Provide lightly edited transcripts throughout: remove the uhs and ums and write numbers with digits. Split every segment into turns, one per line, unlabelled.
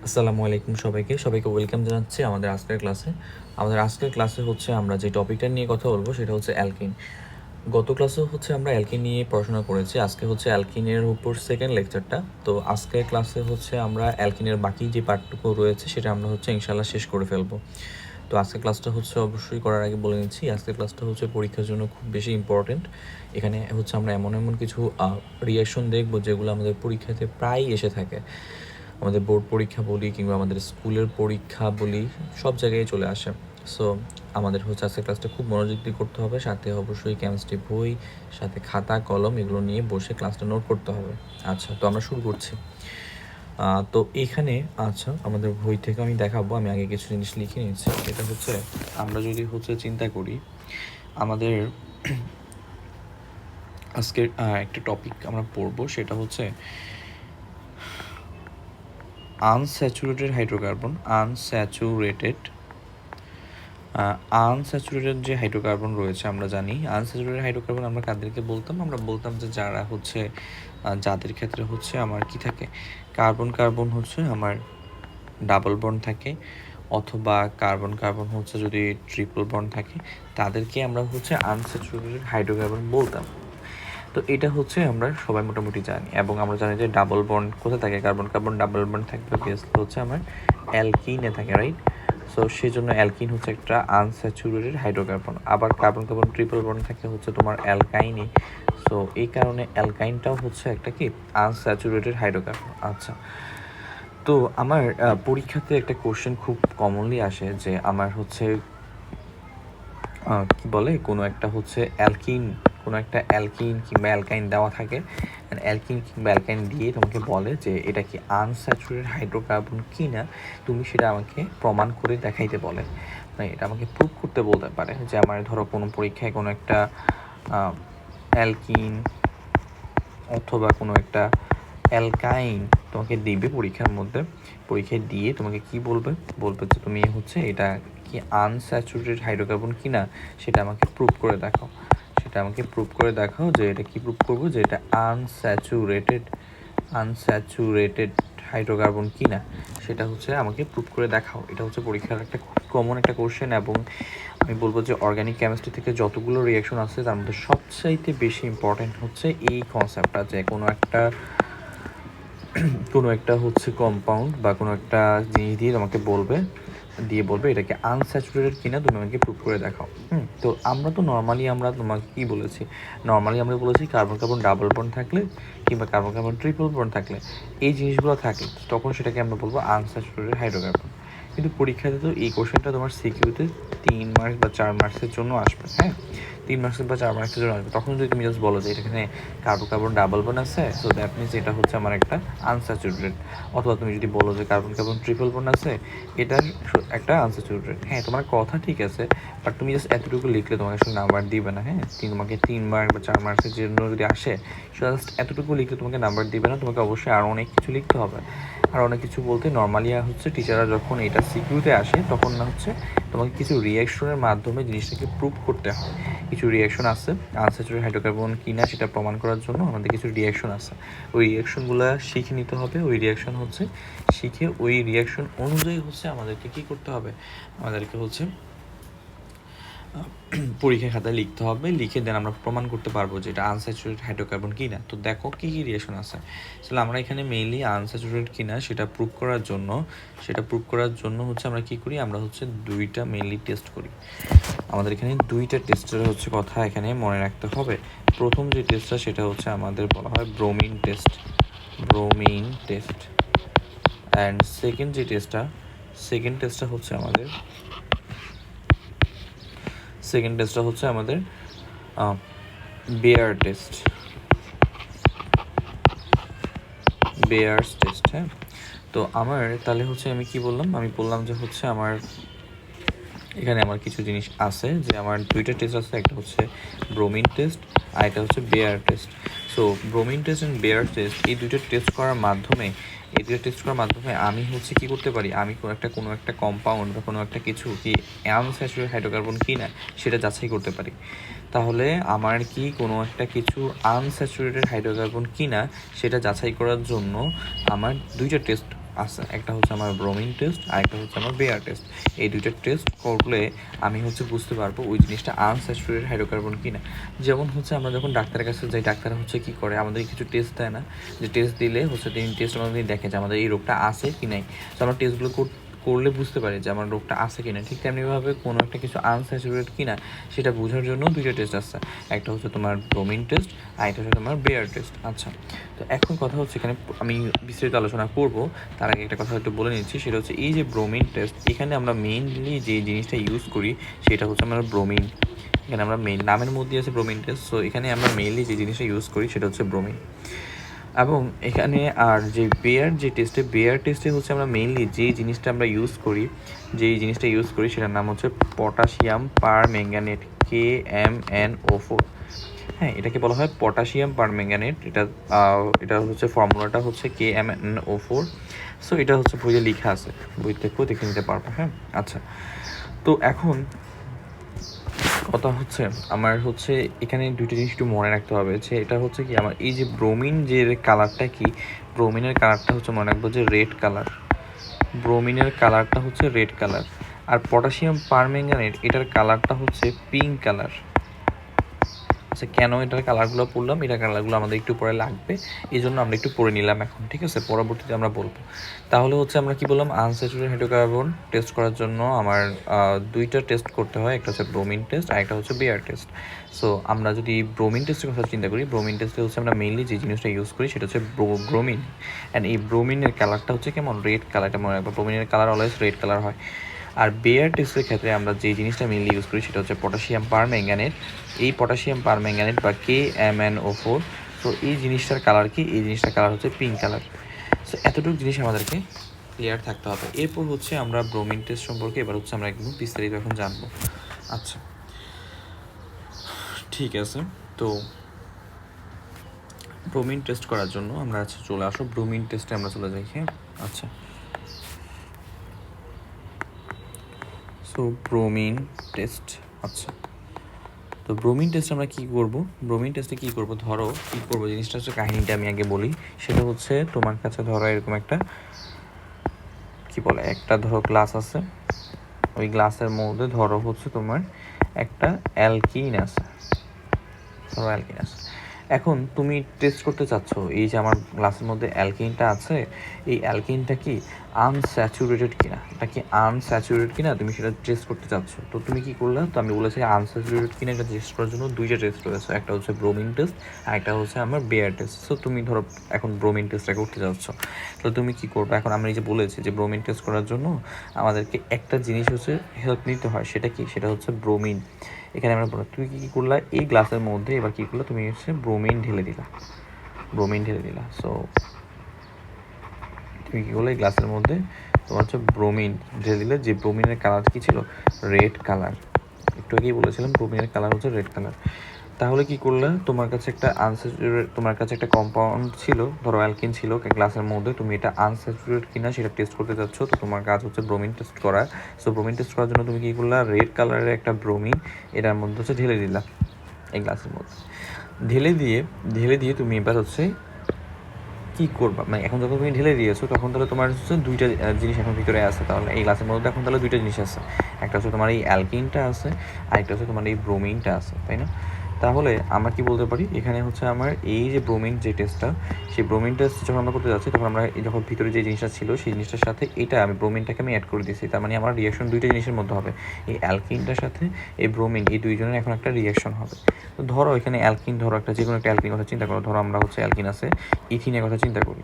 আসসালামু আলাইকুম সবাইকে ওয়েলকাম জানাচ্ছি আমাদের আজকের ক্লাসে হচ্ছে আমরা যে টপিকটা নিয়ে কথা বলবো সেটা হচ্ছে অ্যালকিন। গত ক্লাসে হচ্ছে আমরা অ্যালকিন নিয়ে পড়াশোনা করেছি, আজকে হচ্ছে অ্যালকিনের উপর সেকেন্ড লেকচারটা। তো আজকের ক্লাসে হচ্ছে আমরা অ্যালকিনের বাকি যে পার্টটুকু রয়েছে সেটা আমরা হচ্ছে ইনশাল্লাহ শেষ করে ফেলবো। তো আজকের ক্লাসটা হচ্ছে অবশ্যই করার আগে বলে নিচ্ছি, আজকের ক্লাসটা হচ্ছে পরীক্ষার জন্য খুব বেশি ইম্পর্টেন্ট। এখানে হচ্ছে আমরা এমন কিছু রিয়াকশন দেখবো যেগুলো আমাদের পরীক্ষাতে প্রায় এসে থাকে। আমাদের বোর্ড পরীক্ষা বলি কিংবা আমাদের স্কুলের পরীক্ষা বলি, সব জায়গায় চলে আসে। সো আমাদের হচ্ছে আজকের ক্লাসটা খুব মনোযোগ দিয়ে করতে হবে, সাথে অবশ্যই কেমিস্ট্রি বই, সাথে খাতা কলম এগুলো নিয়ে বসে ক্লাসটা নোট করতে হবে। আচ্ছা, তো আমরা শুরু করছি। তো এখানে আচ্ছা আমাদের বই থেকে আমি দেখাবো, আমি আগে কিছু জিনিস লিখে নিচ্ছি। এটা হচ্ছে আমরা যদি হচ্ছে চিন্তা করি আমাদের আজকের একটা টপিক আমরা পড়বো, সেটা হচ্ছে আনস্যাচুরেটেড হাইড্রোকার্বন। আনস্যাচুরেটেড যে হাইড্রোকার্বন রয়েছে, আমরা জানি আনস্যাচুরেটেড হাইড্রোকার্বন আমরা কাদেরকে বলতাম? আমরা বলতাম যে যারা হচ্ছে যাদের ক্ষেত্রে হচ্ছে আমার কি থাকে, কার্বন কার্বন হচ্ছে আমার ডাবল বন্ড থাকে, অথবা কার্বন কার্বন হচ্ছে যদি ট্রিপল বন্ড থাকে, তাদেরকে আমরা হচ্ছে আনস্যাচুরেটেড হাইড্রোকার্বন বলতাম। তো এটা হচ্ছে আমরা সবাই মোটামুটি জানি, এবং আমরা জানি যে ডাবল বন্ড কোথায় থাকে, কার্বন কার্বন ডাবল বন্ড থাকবে বেসলি হচ্ছে আমার অ্যালকিনে থাকে, রাইট? সো সেই জন্য অ্যালকিন হচ্ছে একটা আনস্যাচুরেটেড হাইড্রোকার্বন। আবার কার্বন কার্বন ট্রিপল বন্ড থাকে হচ্ছে তোমার অ্যালকাইনে। সো এই কারণে অ্যালকাইনটাও হচ্ছে একটা কি আনস্যাচুরেটেড হাইড্রোকার্বন। আচ্ছা, তো আমার পরীক্ষাতে একটা কোশ্চেন খুব কমনলি আসে যে আমার হচ্ছে কি বলে, কোনো একটা হচ্ছে অ্যালকিন কিংবা অ্যালকাইন দেওয়া থাকে, অ্যালকিন কিংবা অ্যালকাইন দিয়ে তোমাকে বলে যে এটা কি আনস্যাচুরেটেড হাইড্রোকার্বন কি না, তুমি সেটা আমাকে প্রমাণ করে দেখাইতে বলে, মানে এটা আমাকে প্রুভ করতে বলতে পারে। যে আমার ধরো কোনো পরীক্ষায় কোনো একটা অ্যালকিন অথবা কোনো একটা অ্যালকাইন তোমাকে দিবে পরীক্ষায় দিয়ে তোমাকে কি বলবে যে তুমি হচ্ছে এটা কি আনস্যাচুরেটেড হাইড্রোকার্বন কি না সেটা আমাকে প্রুভ করে দেখাও যে এটা কি প্রুভ করবো, যে এটা আনস্যাচুরেটেড হাইড্রোকার্বন কি না সেটা হচ্ছে আমাকে প্রুভ করে দেখাও। এটা হচ্ছে পরীক্ষার একটা খুব কমন একটা কোশ্চেন, এবং আমি বলবো যে অর্গানিক কেমিস্ট্রি থেকে যতগুলো রিয়াকশন আছে তার মধ্যে সবচাইতে বেশি ইম্পর্টেন্ট হচ্ছে এই কনসেপ্টটা, যে কোনো একটা হচ্ছে কম্পাউন্ড বা কোনো একটা জিনিস দিয়ে তোমাকে বলবে এটাকে আনস্যাচুরেটেড কিনা তুমি আমাকে প্রুভ করে দেখাও। তো আমরা তোমাকে কি বলেছি, আমরা বলেছি কার্বন কার্বন ডাবল বন্ড থাকলে কিংবা কার্বন কার্বন ট্রিপল বন্ড থাকলে, এই জিনিসগুলো থাকে, তখন সেটাকে আমরা বলবো আনস্যাচুরেটেড হাইড্রোকার্বন। কিন্তু পরীক্ষাতে তো এই কোশ্চেনটা তোমার সিকিউতে 3 মার্কস বা 4 মার্কসের জন্য আসবে। হ্যাঁ, 3 মার্কসের বা 4 মার্কসের জন্য আসবে। তখন যদি তুমি জাস্ট বলো যে এখানে কার্বন কার্বন ডাবল বন্ড আছে, সো দ্যাট মিনস এটা হচ্ছে আমার একটা আনস্যাচুরেটেড। অথবা তুমি যদি বলো যে কার্বন কার্বন ট্রিপল বন্ড আছে, এটার একটা আনস্যাচুরেটেড। হ্যাঁ, তোমার কথা ঠিক আছে, বাট তুমি জাস্ট এতটুকু লিখলে তোমাকে আসলে নাম্বার দিবে না। হ্যাঁ, তোমাকে 3 মার্ক বা 4 মার্কসের জন্য যদি আসে, জাস্ট এতটুকু লিখলে তোমাকে নাম্বার দিবে না, তোমাকে অবশ্যই আরও অনেক কিছু লিখতে হবে। আর অনেক কিছু বলতে নর্মালি হচ্ছে টিচাররা যখন এটা সিকিউতে আসে তখন না হচ্ছে তোমাকে কিছু রিয়াকশনের মাধ্যমে জিনিসটাকে প্রুভ করতে হয়। কিছু রিয়াকশন আছে আনস্যাচুরেটেড হাইড্রোকার্বন কিনা সেটা প্রমাণ করার জন্য আমাদের কিছু রিয়াকশন আছে, ওই রিয়াকশনগুলো শিখে নিতে হবে। ওই রিয়াকশন অনুযায়ী হচ্ছে আমাদেরকে কী করতে হবে, আমাদেরকে হচ্ছে পরীক্ষা খাতায় লিখতে হবে, লিখে দেন আমরা প্রমাণ করতে পারবো যে এটা আনস্যাচুরেটেড হাইড্রোকার্বন কি না। তো দেখো কী কী রিয়েকশন আছে। আসলে আমরা এখানে মেইনলি আনস্যাচুরেটেড কি না সেটা প্রুভ করার জন্য হচ্ছে আমরা কী করি, আমরা হচ্ছে দুইটা মেইনলি টেস্ট করি। আমাদের এখানে দুইটা টেস্টের হচ্ছে কথা এখানে মনে রাখতে হবে। প্রথম যে টেস্টটা সেটা হচ্ছে আমাদের বলা হয় ব্রোমিন টেস্ট, অ্যান্ড সেকেন্ড টেস্টটা হচ্ছে আমাদের বেয়ার্স টেস্ট। হ্যাঁ, তো আমার তাহলে হচ্ছে আমি কি বললাম, আমি বললাম যে হচ্ছে আমার এখানে আমার কিছু জিনিস আছে, যে আমার দুইটা টেস্ট আছে, একটা হচ্ছে ব্রোমিন টেস্ট আর একটা হচ্ছে bear test. So bromine test and bear test এই দুইটা টেস্ট করার মাধ্যমে আমি হচ্ছে কি করতে পারি, আমি কোনো একটা কম্পাউন্ড বা কোনো একটা কিছু কি আনস্যাচুরেটেড হাইড্রোকার্বন কি না সেটা যাচাই করতে পারি। তাহলে আমার কি কোনো একটা কিছু আনস্যাচুরেটেড হাইড্রোকার্বন কি না সেটা যাচাই করার জন্য আমার দুইটা টেস্ট আছে, একটা হচ্ছে আমার ব্রোমিন টেস্ট আর একটা হচ্ছে আমার বেয়ার টেস্ট। এই দুইটা টেস্ট করলে আমি হচ্ছে বুঝতে পারবো ওই জিনিসটা আনস্যাচুরেটেড হাইড্রোকার্বন কিনা। যেমন হচ্ছে আমরা যখন ডাক্তারের কাছে যাই, ডাক্তার হচ্ছে কী করে, আমাদের কিছু টেস্ট দেয় না, যে টেস্ট দিলে হচ্ছে তিনি টেস্ট আমাদের দেখে যে আমাদের এই রোগটা আছে কি নাই। তো আমরা টেস্টগুলো করলে বুঝতে পারি যে আমার রোগটা আছে কিনা। ঠিক তেমনিভাবে কোনো একটা কিছু আনস্যাচুরেটেড কিনা সেটা বোঝার জন্য দুইটা টেস্ট আছে, একটা হচ্ছে তোমার ব্রোমিন টেস্ট আর একটা হচ্ছে তোমার বেয়ার টেস্ট। আচ্ছা, তো এখন কথা হচ্ছে এখানে আমি বিস্তারিত আলোচনা করব, তার আগে একটা কথা একটু বলে নিচ্ছি, সেটা হচ্ছে এই যে ব্রোমিন টেস্ট, এখানে আমরা মেইনলি যে জিনিসটা ইউজ করি সেটা হচ্ছে আমরা ব্রোমিন। এখানে আমরা মেইন নামের মধ্যে আছে ব্রোমিন টেস্ট, সো এখানে আমরা মেইনলি যে জিনিসটা ইউজ করি সেটা হচ্ছে ব্রোমিন। এবং এখানে আর যে বেয়ার টেস্টে হচ্ছে আমরা মেইনলি যেই জিনিসটা আমরা ইউজ করি, সেটার নাম হচ্ছে পটাশিয়াম পারম্যাঙ্গানেট, KMnO4। হ্যাঁ, এটাকে বলা হয় পটাশিয়াম পারম্যাঙ্গানেট। এটা হচ্ছে ফর্মুলাটা হচ্ছে KMnO4। সো এটা হচ্ছে বইয়ে লেখা আছে, বই থেকেও দেখে নিতে পারবো। হ্যাঁ, আচ্ছা, তো এখন কথা হচ্ছে আমার হচ্ছে এখানে দুইটা জিনিস একটু মনে রাখতে হবে, যে এটা হচ্ছে কি আমার এই যে ব্রোমিন যে কালারটা, কি ব্রোমিনের কালারটা হচ্ছে মনে রাখবো যে রেড কালার, ব্রোমিনের কালারটা হচ্ছে রেড কালার। আর পটাশিয়াম পারম্যাঙ্গানেট এটার কালারটা হচ্ছে পিঙ্ক কালার। আচ্ছা, কেন এটার কালারগুলো পড়লাম, এটার কালারগুলো আমাদের একটু পরে লাগবে, এই জন্য আমরা একটু পড়ে নিলাম এখন, ঠিক আছে, পরবর্তীতে আমরা বলবো। তাহলে হচ্ছে আমরা কি বললাম, আনস্যাচুরেটেড হাইড্রোকার্বন টেস্ট করার জন্য আমার দুইটা টেস্ট করতে হয়, একটা হচ্ছে ব্রোমিন টেস্ট আর একটা হচ্ছে বেয়ার টেস্ট। সো আমরা যদি ব্রোমিন টেস্টের কথা চিন্তা করি, ব্রোমিন টেস্টে হচ্ছে আমরা মেইনলি যে জিনিসটা ইউজ করি সেটা হচ্ছে ব্রোমিন। অ্যান্ড এই ব্রোমিনের কালারটা হচ্ছে কেমন, রেড কালার। এটা মনে রাখবো, ব্রোমিনের কালার অলওয়েজ রেড কালার হয়। আর বেয়ার টেস্টের ক্ষেত্রে আমরা যে জিনিসটা মেইনলি ইউজ করি সেটা হচ্ছে পটাশিয়াম পারম্যাঙ্গানেট। এই পটাশিয়াম পারম্যাঙ্গানেট বা KMnO4, সো এই জিনিসটার কালার কি, এই জিনিসটার কালার হচ্ছে পিঙ্ক কালার। সো এতটুকু জিনিস আমাদেরকে ক্লিয়ার থাকতে হবে। এরপর হচ্ছে আমরা ব্রোমিন টেস্ট সম্পর্কে এবার হচ্ছে আমরা একদম বিস্তারিত এখন জানবো। আচ্ছা, ঠিক আছে, তো ব্রোমিন টেস্ট করার জন্য আমরা আচ্ছা চলে আসো, ব্রোমিন টেস্টে আমরা চলে যাই। হ্যাঁ, আচ্ছা, সো ব্রোমিন টেস্ট। আচ্ছা, তো ব্রোমিন টেস্ট আমরা কী করবো, ব্রোমিন টেস্টে কী করবো, ধরো কী করবো, জিনিসটা হচ্ছে কাহিনিটা আমি আগে বলি। সেটা হচ্ছে তোমার কাছে ধরো এরকম একটা কী বলে, একটা ধরো গ্লাস আছে, ওই গ্লাসের মধ্যে ধরো হচ্ছে তোমার একটা অ্যালকিন আছে, ধরো অ্যালকিন আছে। এখন তুমি টেস্ট করতে চাচ্ছ এই যে আমার গ্লাসের মধ্যে অ্যালকিনটা আছে, এই অ্যালকিনটা কি আনস্যাচুরেটেড কিনা, এটা কি আনস্যাচুরেটেড কিনা তুমি সেটা টেস্ট করতে চাচ্ছ। তো তুমি কি করলে, তো আমি বলেছি আনস্যাচুরেটেড কিনা এটা টেস্ট করার জন্য দুইটা টেস্ট রয়েছে, একটা হচ্ছে ব্রোমিন টেস্ট আর একটা হচ্ছে আমার বেয়ার টেস্ট। সো তুমি ধরো এখন ব্রোমিন টেস্টটা করতে চাচ্ছ, তো তুমি কি করবে, এখন আমি যে বলেছি যে ব্রোমিন টেস্ট করার জন্য আমাদেরকে একটা জিনিস হচ্ছে হেল্প নিতে হয়, সেটা কি, সেটা হচ্ছে ব্রোমিন। এখানে আমরা তুমি কী করলা, এই গ্লাসের মধ্যে এবার কী করলো, তুমি হচ্ছে ব্রোমিন ঢেলে দিলা, সো তুমি কী করলে, এই গ্লাসের মধ্যে তোমার হচ্ছে ব্রোমিন ঢেলে দিলে, যে ব্রোমিনের কালার কী ছিল, রেড কালার। একটু আগেই বলেছিলাম ব্রোমিনের কালার হচ্ছে রেড কালার। তাহলে কি করলে, তোমার কাছে একটা তোমার কাছে একটা কম্পাউন্ড ছিল, ধরো অ্যালকিন ছিল গ্লাসের মধ্যে, তুমি এটা আনস্যাচুরেটেড কিনা সেটা টেস্ট করতে যাচ্ছ। তো তোমার কাজ হচ্ছে ব্রোমিন টেস্ট করা। সো ব্রোমিন টেস্ট করার জন্য তুমি কী করলা, রেড কালারের একটা ব্রোমিন এটার মধ্যে হচ্ছে ঢেলে দিলা এই গ্লাসের মধ্যে। ঢেলে দিয়ে তুমি এবার হচ্ছে কী করবা, মানে এখন যখন তুমি ঢেলে দিয়েছো তখন তাহলে তোমার হচ্ছে দুইটা জিনিস এখন ভিতরে আছে, তাহলে এই গ্লাসের মধ্যে এখন তাহলে দুইটা জিনিস আছে, একটা হচ্ছে তোমার এই অ্যালকিনটা আছে আর একটা হচ্ছে তোমার এই ব্রোমিনটা আছে, তাই না। তাহলে আমরা কি বলতে পারি, এখানে হচ্ছে আমার এই যে ব্রোমিন যে টেস্টটা, সেই ব্রোমিন টেস্ট যখন আমরা করতে যাচ্ছি তখন আমরা যখন ভিতরে যে জিনিসটা ছিল সেই জিনিসটার সাথে এটা আমি ব্রোমিনটাকে আমি অ্যাড করে দিয়েছি, তার মানে আমার রিয়াকশন দুইটা জিনিসের মধ্যে হবে, এই অ্যালকিনটার সাথে এই ব্রোমিন, এই দুইজনের এখন একটা রিয়াকশন হবে। তো ধরো এখানে অ্যালকিন, ধরো একটা যে কোনো একটা অ্যালকিন কথা চিন্তা করো, ধরো আমরা হচ্ছে অ্যালকিন আছে, ইথিনের কথা চিন্তা করি,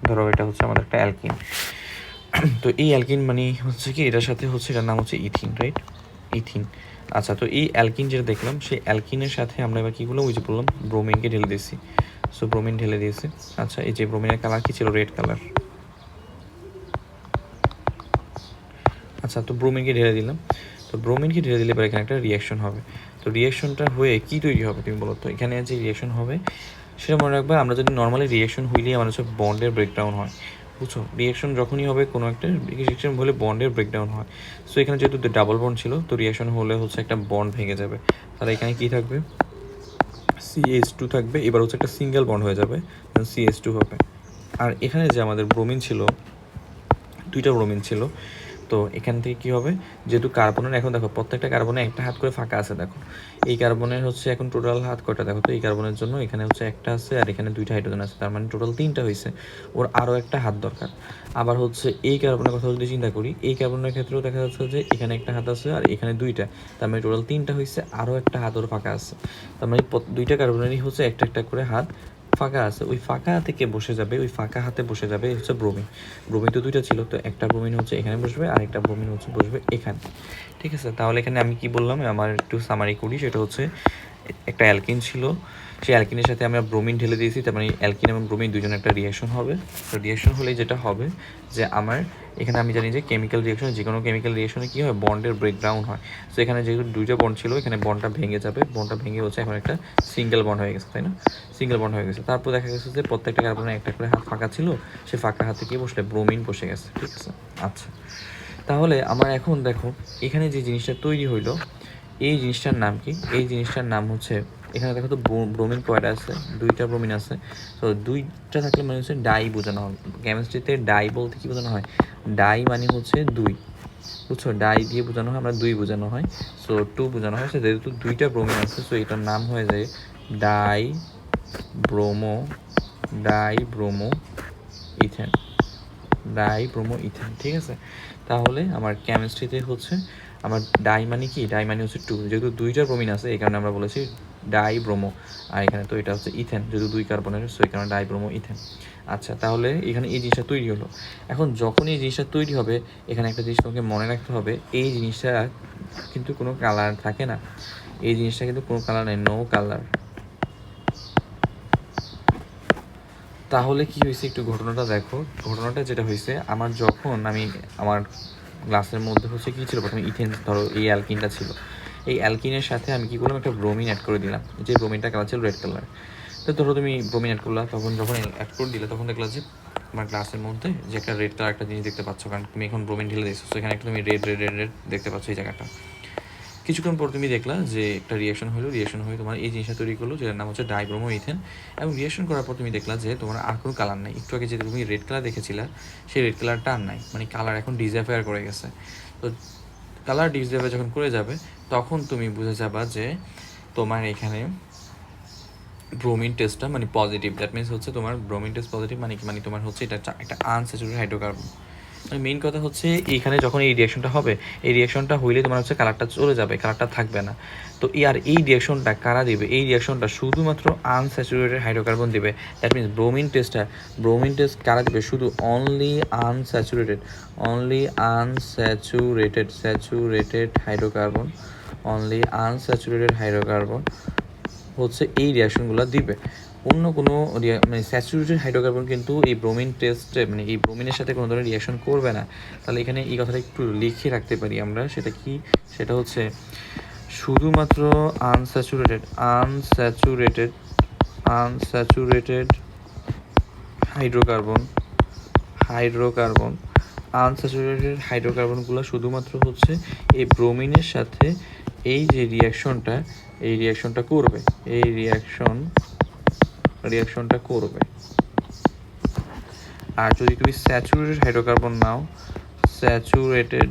ধরো এটা হচ্ছে আমাদের একটা অ্যালকিন। তো এই অ্যালকিন মানে হচ্ছে কি, এটার সাথে হচ্ছে এটার নাম হচ্ছে ইথিন, রাইট, ইথিন। আচ্ছা, তো এই অ্যালকিন যেটা দেখলাম সেই অ্যালকিনের সাথে আমরা এবার কী করলাম, ওই যে বললাম ব্রোমিনকে ঢেলে দিয়েছি। সো ব্রোমিন ঢেলে দিয়েছি। আচ্ছা, এই যে ব্রোমিনের কালার কী ছিল, রেড কালার। আচ্ছা, তো ব্রোমিনকে ঢেলে দিলাম, তো ব্রোমিনকে ঢেলে দিলে এবার এখানে একটা রিয়াকশন হবে। তো রিয়াকশনটা হয়ে কী তৈরি হবে তুমি বলো তো, এখানে যে রিয়াকশন হবে সেটা মনে রাখবে, আমরা যদি নর্মালি রিয়াকশন হইলেই আমার হচ্ছে বন্ডের ব্রেকডাউন হয়, বুঝছো, রিয়াকশন যখনই হবে কোনো একটা রিয়াকশন হলে বন্ডের ব্রেকডাউন হয়। সো এখানে যেহেতু ডাবল বন্ড ছিল, তো রিয়াকশন হলে হচ্ছে একটা বন্ড ভেঙে যাবে, তাহলে এখানে কী থাকবে, CH2 থাকবে। এবার হচ্ছে একটা সিঙ্গেল বন্ড হয়ে যাবে, CH2 হবে। আর এখানে যে আমাদের ব্রোমিন ছিল, দুইটা ব্রোমিন ছিল। তো এখান থেকে কী হবে, যেহেতু কার্বনের এখন দেখো প্রত্যেকটা কার্বনে একটা হাত করে ফাঁকা আছে, দেখো এই কার্বনের হচ্ছে এখন টোটাল হাত কয়টা দেখো তো, এই কার্বনের জন্য এখানে হচ্ছে একটা আছে আর এখানে দুইটা হাইড্রোজেন আছে, তার মানে টোটাল 3টা হয়েছে, ওর আরও একটা হাত দরকার। আবার হচ্ছে এই কার্বনের কথা যদি চিন্তা করি, এই কার্বনের ক্ষেত্রেও দেখা যাচ্ছে যে এখানে একটা হাত আছে আর এখানে দুইটা, তার মানে টোটাল 3টা হয়েছে, আরও একটা হাত ওর ফাঁকা আছে, তার মানে দুইটা কার্বনেরই হচ্ছে একটা একটা করে হাত ফাঁকা আছে। ওই ফাঁকা হাতে কে বসে যাবে, ওই ফাঁকা হাতে বসে যাবে হচ্ছে ব্রোমিন। ব্রোমিন তো দুইটা ছিল, তো একটা ব্রোমিন হচ্ছে এখানে বসবে আর একটা ব্রোমিন হচ্ছে বসবে এখানে, ঠিক আছে। তাহলে এখানে আমি কি বললাম, আমার একটু সামারি করি, সেটা হচ্ছে একটা অ্যালকিন ছিল, সেই অ্যালকিনের সাথে আমরা ব্রোমিন ঢেলে দিয়েছি, তার মানে অ্যালকিন এবং ব্রোমিন দুজনের একটা রিয়াকশন হবে। তো রিয়াকশন হলেই যেটা হবে যে আমার এখানে আমি জানি যে কেমিক্যাল রিয়াকশন, যে কোনো কেমিক্যাল রিয়াকশনে কী হয়, বন্ডের ব্রেকডাউন হয়। তো এখানে যেহেতু দুইটা বন্ড ছিল, এখানে বন্ডটা ভেঙে যাবে, বন্ডটা ভেঙে হচ্ছে এখন একটা সিঙ্গেল বন্ড হয়ে গেছে, তাই না, সিঙ্গেল বন্ড হয়ে গেছে। তারপর দেখা গেছে যে প্রত্যেকটা কার্বনে একটা করে হাত ফাঁকা ছিল, সে ফাঁকা হাতে গিয়ে বসলে ব্রোমিন বসে গেছে, ঠিক আছে। আচ্ছা, তাহলে আমার এখন দেখো এখানে যে জিনিসটা তৈরি হইলো, এই জিনিসটার নাম কি, এই জিনিসটার নাম হচ্ছে, এখানে দেখো তো ব্রোমিন কয়টা আছে, দুইটা ব্রোমিন আছে। তো দুইটা থাকলে মানে হচ্ছে ডাই বোঝানো হয়। কেমিস্ট্রিতে ডাই বলতে কী বোঝানো হয়, ডাই মানে হচ্ছে দুই, বুঝছো, ডাই দিয়ে বোঝানো হয়, আমরা দুই বোঝানো হয়, সো 2 বোঝানো হয়। যেহেতু দুইটা ব্রোমিন আছে, সো এটার নাম হয়ে যায় dibromo, dibromo ethane, dibromo ethane, ঠিক আছে। তাহলে আমার কেমিস্ট্রিতে হচ্ছে আমার ডাই মানে কি, ডাই মানে হচ্ছে 2, যেহেতু দুইটা ব্রোমিন আছে এই কারণে আমরা বলেছি ডাই ব্রোমো, আর এখানে তো এটা হচ্ছে ইথেন, যেহেতু 2 কার্বনের, সো এই কারণে ডাই ব্রোমো ইথেন। আচ্ছা, তাহলে এখানে এই জিনিসটা তৈরি হলো। এখন যখন এই জিনিসটা তৈরি হবে, এখানে একটা জিনিস তোমাকে মনে রাখতে হবে, এই জিনিসটা কিন্তু কোনো কালার থাকে না, এই জিনিসটা কিন্তু কোনো কালার নেই, নো কালার। তাহলে কি হয়েছে একটু ঘটনাটা দেখো, ঘটনাটা যেটা হয়েছে, আমার যখন আমি আমার গ্লাসের মধ্যে হচ্ছে কী ছিল, প্রথমে ইথেন, ধরো এই অ্যালকিনটা ছিল, এই অ্যালকিনের সাথে আমি কী করলাম, একটা ব্রোমিন অ্যাড করে দিলাম, যে ব্রোমিনটা কালার ছিল রেড কালার। তো ধরো তুমি ব্রোমিন অ্যাড করলা, তখন যখন অ্যাড করে দিলে তখন দেখলা যে আমার গ্লাসের মধ্যে যে একটা রেড কালার একটা জিনিস দেখতে পাচ্ছ, কারণ তুমি এখন ব্রোমিন ঢেলে দিয়েছো, সেখানে একটা তুমি রেড রেড রেড রেড দেখতে পাচ্ছ এই জায়গাটা। কিছুক্ষণ পর তুমি দেখলা যে একটা রিয়াকশন হলো, রিয়াকশন হয়ে তোমার এই জিনিসটা তৈরি করলো, যেটার নাম হচ্ছে ডাইব্রোমো ইথেন। এবং রিয়াকশন করার পর তুমি দেখলা যে তোমার আর কোনো কালার নাই, একটু আগে যে তুমি রেড কালার দেখেছিলা সেই রেড কালারটা আর নাই, মানে কালার এখন ডিসঅ্যাপিয়ার করে গেছে। তো কালার ডিসঅ্যাপিয়ার যখন করে যাবে, তখন তুমি বুঝে যাবা যে তোমার এখানে ব্রোমিন টেস্টটা মানে পজিটিভ। দ্যাট মিনস হচ্ছে তোমার ব্রোমিন টেস্ট পজিটিভ, মানে কি, মানে তোমার হচ্ছে এটা একটা আনস্যাচুরেটেড হাইড্রোকার্বন। মানে মেইন কথা হচ্ছে এইখানে যখন এই রিয়াকশনটা হবে, এই রিয়াকশনটা হইলে তোমার হচ্ছে কালারটা চলে যাবে, কালারটা থাকবে না। তো আর এই রিয়াকশনটা কারা দিবে, এই রিয়াকশনটা শুধুমাত্র আনস্যাচুরেটেড হাইড্রোকার্বন দিবে। দ্যাট মিনস ব্রোমিন টেস্ট কারা দিবে, শুধু only unsaturated saturated hydrocarbon, only unsaturated hydrocarbon হচ্ছে এই রিয়াকশনগুলো দিবে। অন্য কোনো মানে স্যাচুরেটেড হাইড্রোকার্বন কিন্তু এই ব্রোমিন টেস্টে, মানে এই ব্রোমিনের সাথে কোনো ধরনের রিয়াকশন করবে না। তাহলে এখানে এই কথাটা একটু লিখে রাখতে পারি আমরা, সেটা কি, সেটা হচ্ছে শুধুমাত্র আনস্যাচুরেটেড হাইড্রোকার্বন আনস্যাচুরেটেড হাইড্রোকার্বনগুলো শুধুমাত্র হচ্ছে এই ব্রোমিনের সাথে এই যে রিয়াকশনটা, এই রিয়াকশনটা করবে, এই রিয়াকশনটা করবে। আর যদি তুমি স্যাচুরেটেড হাইড্রোকার্বন নাও, স্যাচুরেটেড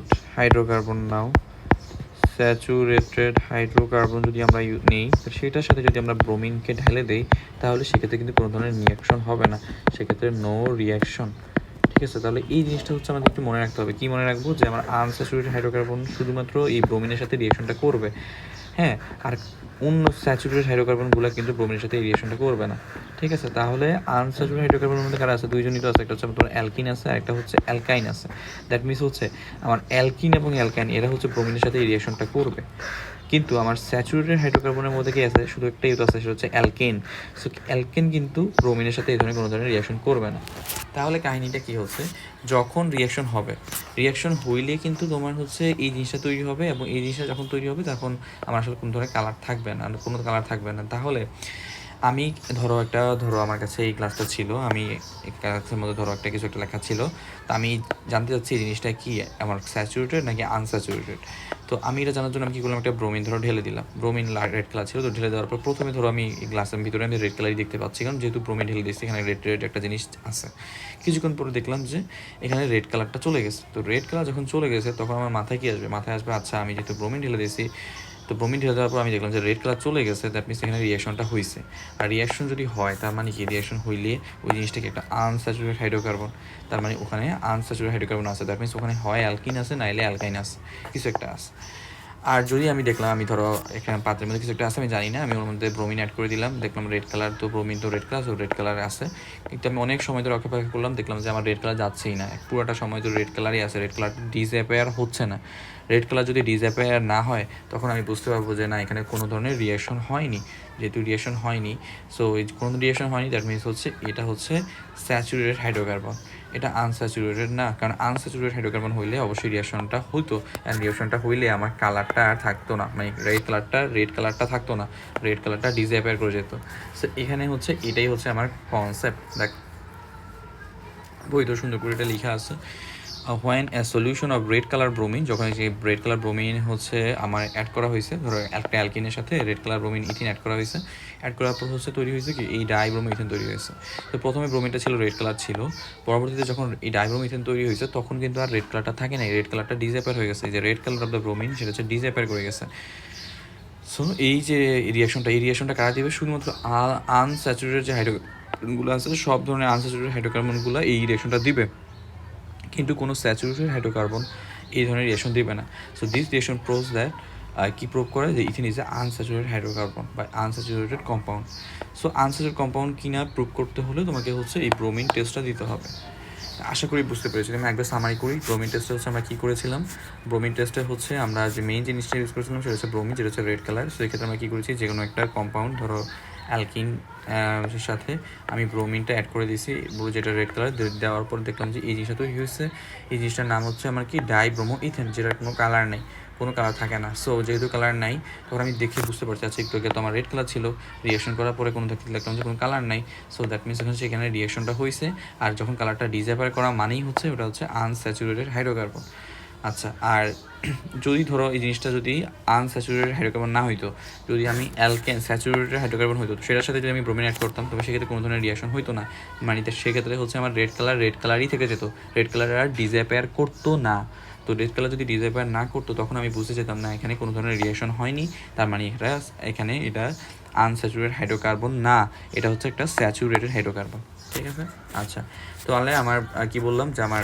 হাইড্রোকার্বন যদি আমরা নিই, সেটার সাথে যদি আমরা ব্রোমিনকে ঢেলে দিই, তাহলে সেক্ষেত্রে কিন্তু কোনো ধরনের রিয়াকশন হবে না, সেক্ষেত্রে নো রিয়াকশন, ঠিক আছে। তাহলে এই জিনিসটা হচ্ছে আমাদের একটু মনে রাখতে হবে। কি মনে রাখবো, যে আমার আনস্যাচুরেটেড হাইড্রোকার্বন শুধুমাত্র এই ব্রোমিনের সাথে রিয়াকশনটা করবে, হ্যাঁ, আর অন্য স্যাচুরেটেড হাইড্রোকার্বনগুলো কিন্তু ব্রোমিনের সাথে এই রিয়াকশনটা করবে না, ঠিক আছে। তাহলে আনস্যাচুরেটেড হাইড্রোকার্বনের মধ্যে কারা আছে, দুইজনই তো আছে, একটা হচ্ছে তোমার অ্যালকিন আছে আর একটা হচ্ছে অ্যালকাইন আছে। দ্যাট মিনস হচ্ছে আমার অ্যালকিন এবং অ্যালকাইন এরা হচ্ছে ব্রোমিনের সাথে এই রিয়াকশনটা করবে। কিন্তু আমার স্যাচুরেটেড হাইড্রোকার্বনের মধ্যে কি আছে, শুধু একটাই তো আছে, সেটা হচ্ছে অ্যালকেন। সো অ্যালকেন কিন্তু ব্রোমিনের সাথে এই ধরনের কোনো ধরনের রিয়াকশন করবে না। তাহলে কাহিনীটা কী হচ্ছে, যখন রিয়াকশন হবে, রিয়াকশন হইলে কিন্তু তোমার হচ্ছে এই জিনিসটা তৈরি হবে, এবং এই জিনিসটা যখন তৈরি হবে তখন আমার আসলে কোনো ধরনের কালার থাকবে না, কোনো কালার থাকবে না। তাহলে আমি ধরো আমার কাছে এই ক্লাসটা ছিল, আমি এই ক্লাসের মধ্যে ধরো একটা কিছু একটা লেখা ছিল, তো আমি জানতে চাচ্ছি এই জিনিসটা কি আমার স্যাচুরেটেড নাকি আনস্যাচুরেটেড। তো আমি এটা জানার জন্য আমি কী করলাম, একটা ব্রোমিন ধরো ঢেলে দিলাম, ব্রোমিন রেড কালার ছিল, তো ঢেলে দেওয়ার পর প্রথমে ধরো আমি এই গ্লাসের ভিতরে আমি রেড কালারই দেখতে পাচ্ছি, কারণ যেহেতু ব্রোমিন ঢেলে দিচ্ছি এখানে রেড রেড একটা জিনিস আছে। কিছুক্ষণ পরে দেখলাম যে এখানে রেড কালারটা চলে গেছে। তো রেড কালার যখন চলে গেছে তখন আমার মাথায় কী আসবে, মাথায় আসবে আচ্ছা আমি যেহেতু ব্রোমিন ঢেলে দিয়েছি, তো ব্রোমিন ঢেলে দেওয়ার পর আমি দেখলাম যে রেড কালার চলে গেছে, দ্যাট মিনস এখানে রিয়াকশনটা হয়েছে। আর রিয়াকশন যদি হয় তার মানে কি, রিয়াকশন হইলে ওই জিনিসটাকে একটা আনস্যাচুরেটেড হাইড্রোকার্বন, তার মানে ওখানে আনস্যাচুরেটেড হাইড্রোকার্বন আছে, দ্যাট মিনস ওখানে হয় অ্যালকিন আছে নাইলে অ্যালকাইন আছে, কিছু একটা আছে। আর যদি আমি দেখলাম আমি ধরো এখানে পাত্রের মধ্যে কিছু একটা আছে আমি জানি না, আমি ওর মধ্যে ব্রোমিন অ্যাড করে দিলাম, দেখলাম রেড কালার, তো ব্রোমিন তো রেড কালার, তো রেড কালার আছে, কিন্তু আমি অনেক সময় ধরে অপেক্ষা করলাম, দেখলাম যে আমার রেড কালার যাচ্ছেই না, পুরোটা সময় তো রেড কালারই আছে, রেড কালার ডিসঅ্যাপিয়ার হচ্ছে না। রেড কালার যদি ডিসঅ্যাপিয়ার না হয় তখন আমি বুঝতে পারবো যে না এখানে কোনো ধরনের রিয়াকশন হয়নি। যেহেতু রিয়াকশন হয়নি, সো এই কোনো রিয়াকশন হয়নি, দ্যাট মিনস হচ্ছে এটা হচ্ছে স্যাচুরেটেড হাইড্রোকার্বন, এটা আনস্যাচুরেটেড না। কারণ আনস্যাচুরেটেড হাইড্রোকার্বন হইলে অবশ্যই রিয়াকশনটা হতো, অ্যান্ড রিয়াকশনটা হইলে আমার কালারটা আর থাকতো না, মানে রেড কালারটা থাকতো না, রেড কালারটা ডিসঅ্যাপিয়ার করে যেত। সো এখানে হচ্ছে এটাই হচ্ছে আমার কনসেপ্ট। দেখ বই তো সুন্দর করে এটা লেখা আছে, when a solution of red colour bromine, যখন যে রেড কালার ব্রোমিন হচ্ছে আমার অ্যাড করা হয়েছে, ধরো একটা অ্যালকিনের সাথে red colour bromine ethene add করা হয়েছে, অ্যাড করার পর হচ্ছে তৈরি হয়েছে কি এই ডাইব্রোমো ইথেন তৈরি হয়েছে। তো প্রথমে ব্রোমিনটা ছিল রেড কালার ছিল, পরবর্তীতে যখন এই ডাইব্রোমো ইথেন তৈরি হয়েছে তখন কিন্তু আর রেড কালারটা থাকে না, রেড কালারটা ডিসঅ্যাপিয়ার হয়ে গেছে, এই যে red colour of the bromine সেটা হচ্ছে ডিসঅ্যাপিয়ার করে গেছে। সো এই যে এই রিয়াকশনটা কারা দিবে, শুধুমাত্র আনস্যাচুরেটেড যে হাইড্রোকার্বনগুলো আছে, সব ধরনের আনস্যাচুরেটেড হাইড্রোকার্বনগুলো এই রিয়াকশনটা দিবে, কিন্তু কোনো স্যাচুরেটেড হাইড্রোকার্বন এই ধরনের রিয়েকশন দেবে না। So this reaction proves that কি প্রুভ করে যে ethene is a unsaturated hydrocarbon বা unsaturated compound. So unsaturated compound কিনা প্রুভ করতে হলে তোমাকে হচ্ছে এই ব্রোমিন টেস্টটা দিতে হবে। আশা করি বুঝতে পেরেছি। আমি একবার সামারি করি, ব্রোমিন টেস্টে হচ্ছে আমরা কী করেছিলাম, ব্রোমিন টেস্টে হচ্ছে আমরা যে মেইন জিনিসটা ইউজ করেছিলাম সেটা হচ্ছে ব্রোমিন, যেটা হচ্ছে রেড কালার। সো এক্ষেত্রে আমরা কী করেছি, যে কোনো একটা কম্পাউন্ড ধরো অ্যালকিন সাথে আমি ব্রোমিনটা অ্যাড করে দিয়েছি, যেটা রেড কালার, দেওয়ার পর দেখলাম যে এই জিনিসটা তৈরি হয়েছে। এই জিনিসটার নাম হচ্ছে আমার কি ডাইব্রোমো ইথেন, যেটার কোনো কালার নেই, কোনো কালার থাকে না। সো যেহেতু কালার নাই তখন আমি দেখে বুঝতে পারছি আচ্ছা একটু আগে তো আমার রেড কালার ছিল, রিয়েকশন করার পরে কোনো দেখতে দেখলাম যে কোনো কালার নাই, সো দ্যাট মিনস এখন সেখানে রিয়েকশনটা হয়েছে। আর যখন কালারটা ডিসঅ্যাপিয়ার করা মানেই হচ্ছে ওটা হচ্ছে আনস্যাচুরেটেড হাইড্রোকার্বন। আচ্ছা, আর যদি ধরো এই জিনিসটা যদি আনস্যাচুরেটেড হাইড্রোকার্বন না হইতো, যদি আমি অ্যালকেন স্যাচুরেটেড হাইড্রোকার্বন হইতো, সেটার সাথে যদি আমি ব্রোমিন অ্যাড করতাম তবে সেক্ষেত্রে কোনো ধরনের রিয়াকশন হইতো না, মানে সেক্ষেত্রে হচ্ছে আমার রেড কালারই থেকে যেত, রেড কালার আর ডিসঅ্যাপিয়ার করতো না। তো রেড কালার যদি ডিসঅ্যাপিয়ার না করতো তখন আমি বুঝতে যেতাম না এখানে কোনো ধরনের রিয়াকশন হয়নি, তার মানে এটা আনস্যাচুরেটেড হাইড্রোকার্বন না, এটা হচ্ছে একটা স্যাচুরেটেড হাইড্রোকার্বন। ঠিক আছে। আচ্ছা, তাহলে আমার কি বললাম যে আমার